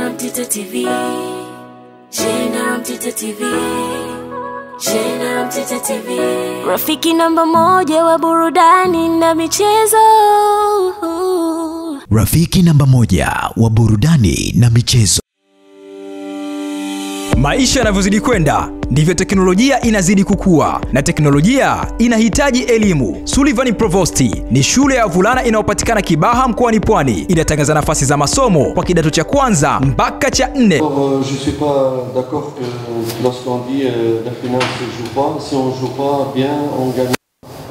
General Mtito TV. General Mtito TV. General Mtito TV. Rafiki namba moja wa burudani na michezo. Rafiki namba moja wa burudani na michezo. Maisha yanavyozidi kwenda ndivyo teknolojia inazidi kukua, na teknolojia inahitaji elimu. Sullivan Provosti ni shule ya wavulana inayopatikana Kibaha mkoani Pwani. Inatangaza nafasi za masomo kwa kidato cha kwanza mpaka cha 4. Je suis pas d'accord que lorsqu'on dit la finale se joue pas, si on joue pas bien, on gagne,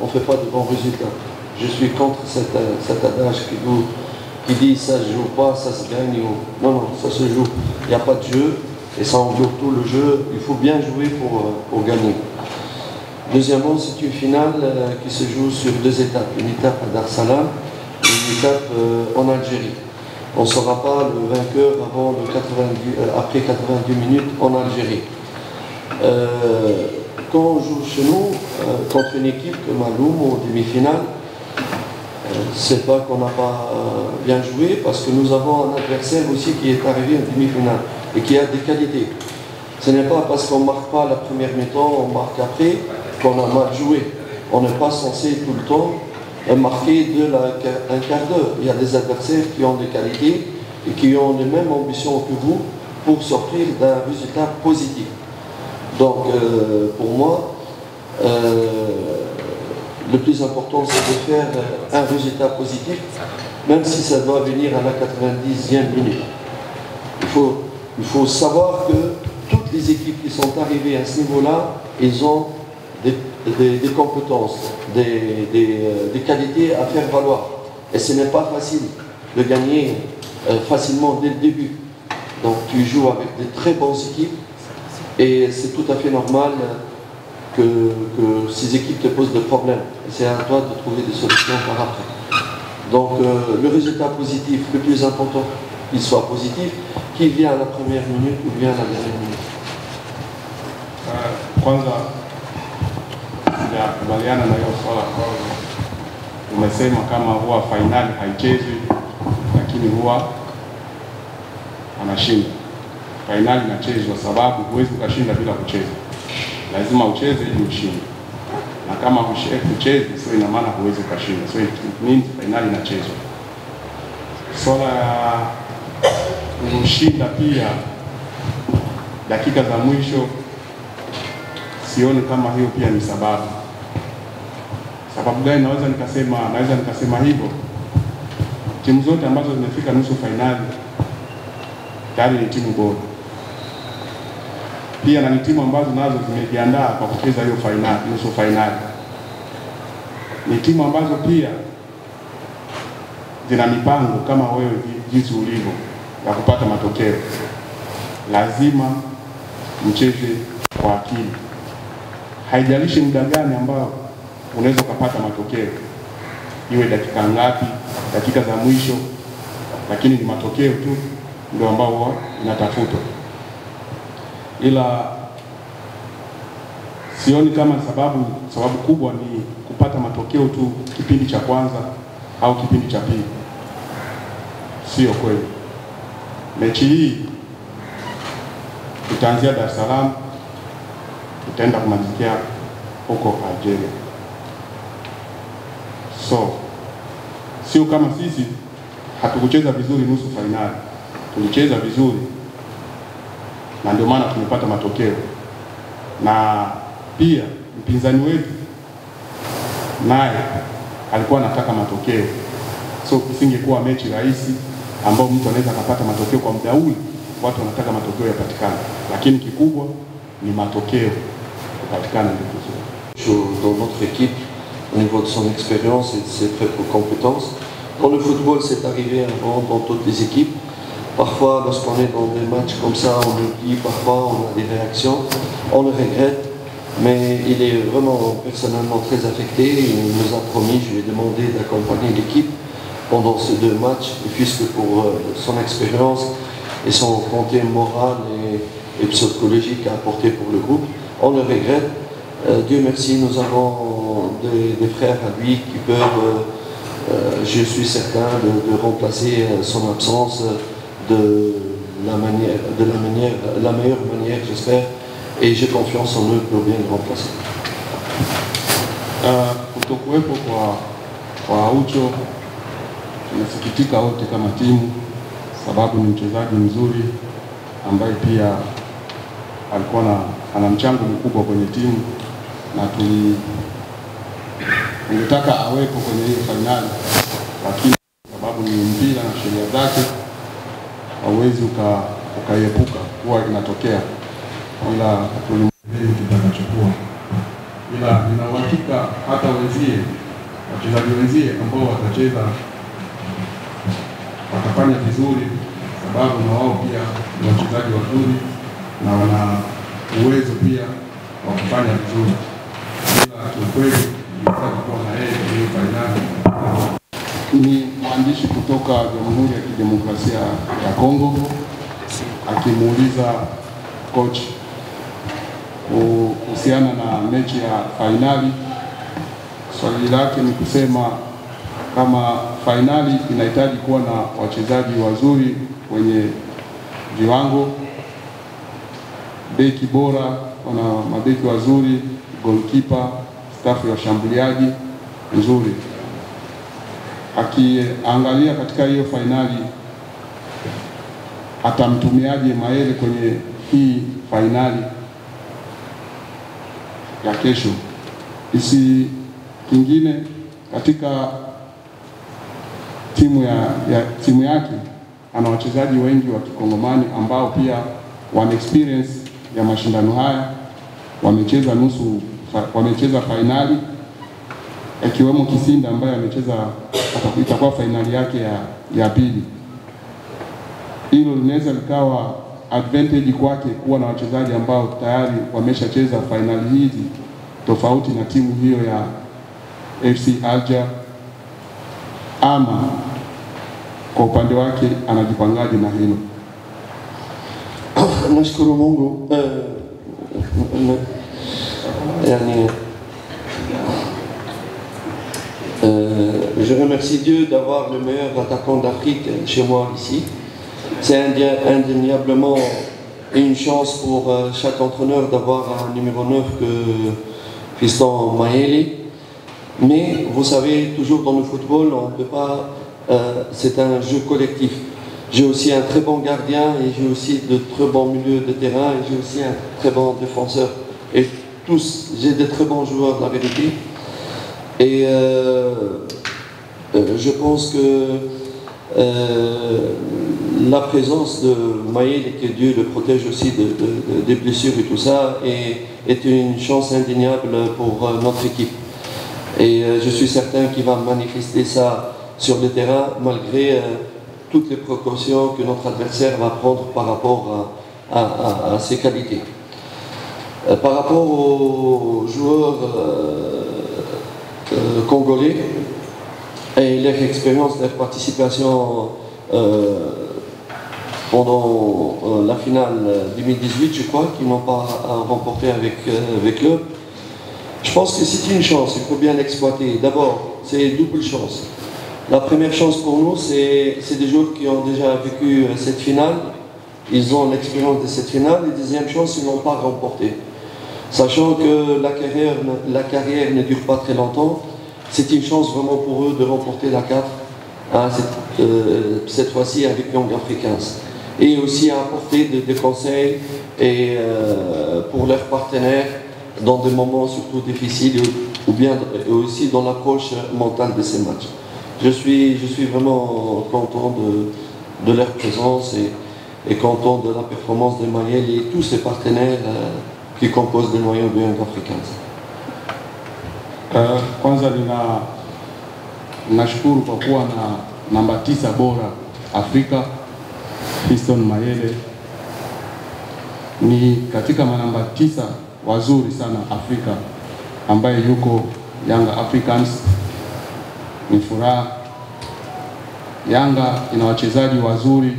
on fait pas de bons résultats. Je suis contre cet adage qui dit ça se joue pas, ça se gagne. Non, non, ça se joue. Il n'y a pas de jeu. Et ça englobe tout le jeu, il faut bien jouer pour gagner. Deuxièmement, c'est une finale qui se joue sur 2 étapes. Une étape à Dar es Salaam et une étape en Algérie. On ne saura pas le vainqueur après 90 minutes en Algérie. Quand on joue chez nous, contre une équipe comme Maloum au demi-finale, c'est pas qu'on n'a pas bien joué, parce que nous avons un adversaire aussi qui est arrivé en demi-finale et qui a des qualités. Ce n'est pas parce qu'on ne marque pas la première mi-temps, on marque après, qu'on a mal joué. On n'est pas censé tout le temps marquer un quart d'heure. Il y a des adversaires qui ont des qualités et qui ont les mêmes ambitions que vous pour sortir d'un résultat positif. Donc pour moi, le plus important c'est de faire un résultat positif, même si ça doit venir à la 90e minute. Il faut savoir que toutes les équipes qui sont arrivées à ce niveau-là, ils ont des compétences, des qualités à faire valoir. Et ce n'est pas facile de gagner facilement dès le début. Donc tu joues avec de très bonnes équipes et c'est tout à fait normal que ces équipes te posent des problèmes. C'est à toi de trouver des solutions par après. Donc le résultat positif, le plus important, qu'il soit positif, qu'il vient à la première minute ou bien à la dernière minute. Kwanza sijakubaliana na hiyo swala kwa umesema kama huwa finali haichezwi lakini huwa anashinda. Finali inachezwa sababu huwezi ukashinda bila kucheza. Lazima ucheze ili ushinde. Na kama ucheze sio ina maana huwezi ukashinda. So it means finali inachezwa. Swala kushinda pia dakika za mwisho sioni kama hiyo pia ni sababu. Sababu gani naweza nikasema hivyo? Timu zote ambazo zimefika nusu finali tayari ni timu bora. Pia na ni timu ambazo nazo zimejiandaa kwa kucheza hiyo finali, nusu finali. Ni timu ambazo pia zina mipango kama wewe jinsi ulivyo ya kupata matokeo. Lazima mcheze kwa akili. Haijalishi muda gani ambao unaweza kupata matokeo. Iwe dakika ngapi, dakika za mwisho, lakini ni matokeo tu ndio ambao inatafutwa. Ila sioni kama sababu kubwa ni kupata matokeo tu kipindi cha kwanza au kipindi cha pili. Sio kweli. Mechi hii tutaanzia Dar es Salaam, tutaenda kumalizikia huko Algeria. So sio kama sisi hatukucheza vizuri nusu finali. Tulicheza vizuri na ndio maana tumepata matokeo. Na pia mpinzani wetu naye alikuwa anataka matokeo. So isingekuwa mechi rahisi ambao mtu anaweza kupata matokeo kwa muda ule. Watu wanataka matokeo yapatikane, lakini kikubwa ni matokeo kupatikana ndio kizuri. Dans notre équipe, au niveau de son expérience et de ses compétences. Dans le football, c'est arrivé avant dans toutes les équipes. Parfois, lorsqu'on est dans des matchs comme ça, on oublie, parfois on a des réactions, on le regrette, mais il est vraiment personnellement très affecté. Il nous a promis, je lui ai demandé d'accompagner l'équipe pendant ces 2 matchs, puisque pour son expérience et son côté moral et psychologique à apporter pour le groupe, on le regrette. Dieu merci, nous avons des frères à lui qui peuvent, je suis certain, de remplacer son absence de la meilleure manière, j'espère, et j'ai confiance en eux pour bien le remplacer. Kutokuwepo kwa Aucho tunasikitika wote kama timu, sababu ni mchezaji mzuri ambaye pia alikuwa ana mchango mkubwa kwenye timu, na tungetaka awepo kwenye hiyo finali, lakini sababu ni mpira na sheria zake hauwezi ukaiepuka kuwa inatokea, ila tulimwambia tutakachokuwa, ila nina uhakika hata wachezaji wenzie ambao watacheza watafanya vizuri, sababu na wao pia ni wachezaji wazuri na wana uwezo pia wa kufanya vizuri, ila kiukweli nilitaka kuwa na yeye kwenye finali. Ni mwandishi kutoka Jamhuri ya Kidemokrasia ya Kongo akimuuliza coach kuhusiana na mechi ya finali. Swali lake ni kusema kama finali inahitaji kuwa na wachezaji wazuri wenye viwango, beki bora, wana mabeki wazuri, goalkeeper, staff ya washambuliaji nzuri. Akiangalia katika hiyo finali atamtumiaje Mayele kwenye hii finali ya kesho. Isi kingine katika timu yake ana wachezaji wengi wa Kikongomani ambao pia wana experience ya mashindano haya, wamecheza finali, akiwemo Kisinda ambaye itakuwa finali yake ya pili. Hilo linaweza likawa advantage kwake kuwa na wachezaji ambao tayari wameshacheza finali hizi, tofauti na timu hiyo ya FC Alger. Ama kwa upande wake anajipangaje na hilo? Nashukuru Mungu, je remercie Dieu d'avoir le meilleur attaquant d'Afrique chez moi ici. C'est indéniablement une chance pour chaque entraîneur d'avoir un numéro 9 que Fiston Mayele. Mais vous savez, toujours dans le football, on ne peut pas. C'est un jeu collectif. J'ai aussi un très bon gardien et j'ai aussi de très bons milieux de terrain et j'ai aussi un très bon défenseur. Et tous, j'ai de très bons joueurs, la vérité. Et je pense que la présence de Mayele, et que Dieu le protège aussi des blessures et tout ça, est une chance indéniable pour notre équipe. Et je suis certain qu'il va manifester ça sur le terrain malgré toutes les précautions que notre adversaire va prendre par rapport à ses qualités. Par rapport aux joueurs congolais et leur expérience, leur participation pendant la finale 2018, je crois, qu'ils n'ont pas remporté avec eux. Je pense que c'est une chance, il faut bien l'exploiter. D'abord, c'est une double chance. La première chance pour nous, c'est des joueurs qui ont déjà vécu cette finale. Ils ont l'expérience de cette finale. Et deuxième chance, ils n'ont pas remporté. Sachant que la carrière ne dure pas très longtemps, c'est une chance vraiment pour eux de remporter la 4, hein, cette fois-ci avec Young Africans. Et aussi apporter des conseils et, pour leurs partenaires dans des moments surtout difficiles ou bien aussi dans l'approche mentale de ces matchs. Je suis vraiment content de leur présence et content de la performance de Mayele et tous ses partenaires qui composent le noyau de Young Africans. Kwanza nashukuru kwa kuwa na namba 9 bora Afrika, Fiston Mayele. Ni katika manamba 9 wazuri sana Afrika ambaye yuko Young Africans. Ni furaha. Yanga ina wachezaji wazuri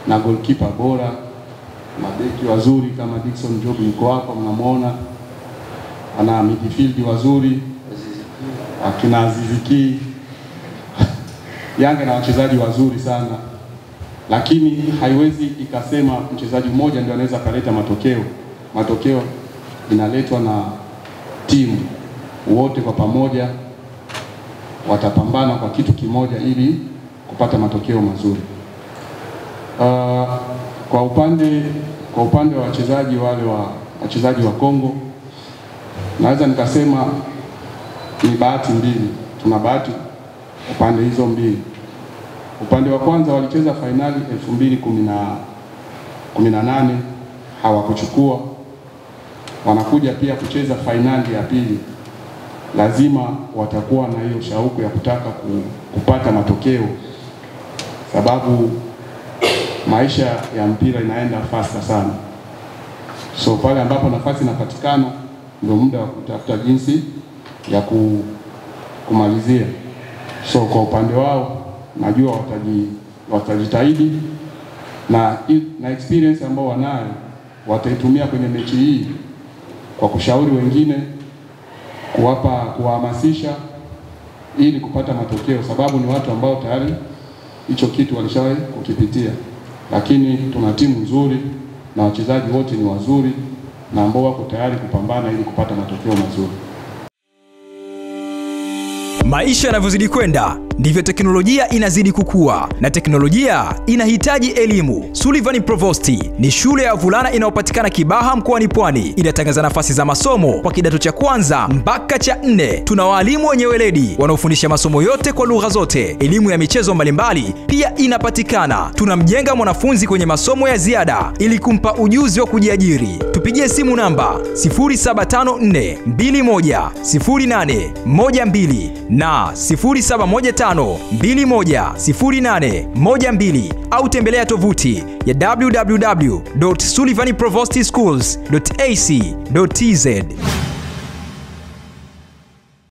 na goalkeeper bora, mabeki wazuri kama Dickson Job yuko hapa mnamuona, ana midfield wazuri akina Aziziki. Yanga ina wachezaji wazuri sana lakini haiwezi ikasema mchezaji mmoja ndio anaweza kaleta matokeo. Matokeo inaletwa na timu, wote kwa pamoja watapambana kwa kitu kimoja ili kupata matokeo mazuri. Kwa upande wa wachezaji wa Kongo, naweza nikasema ni bahati mbili. Tuna bahati upande hizo mbili. Upande wa kwanza walicheza fainali 2018 hawakuchukua, wanakuja pia kucheza fainali ya pili, lazima watakuwa na hiyo shauku ya kutaka kupata matokeo, sababu maisha ya mpira inaenda fasta sana. So pale ambapo nafasi inapatikana ndio muda wa kutafuta jinsi ya kumalizia. So kwa upande wao najua watajitahidi na experience ambao wanayo wataitumia kwenye mechi hii kwa kushauri wengine, kuhamasisha ili kupata matokeo, sababu ni watu ambao tayari hicho kitu walishawahi kukipitia. Lakini tuna timu nzuri na wachezaji wote ni wazuri na ambao wako tayari kupambana ili kupata matokeo mazuri. Maisha yanavyozidi kwenda ndivyo teknolojia inazidi kukua, na teknolojia inahitaji elimu. Sullivan Provost ni shule ya wavulana inayopatikana Kibaha mkoani Pwani. Inatangaza nafasi za masomo kwa kidato cha kwanza mpaka cha 4. Tuna walimu wenye weledi wanaofundisha masomo yote kwa lugha zote. Elimu ya michezo mbalimbali pia inapatikana. Tunamjenga mwanafunzi kwenye masomo ya ziada ili kumpa ujuzi wa kujiajiri. Tupigie simu namba 0754210812 na 0715210812 au tembelea tovuti ya www.sullivanprovostschools.ac.tz.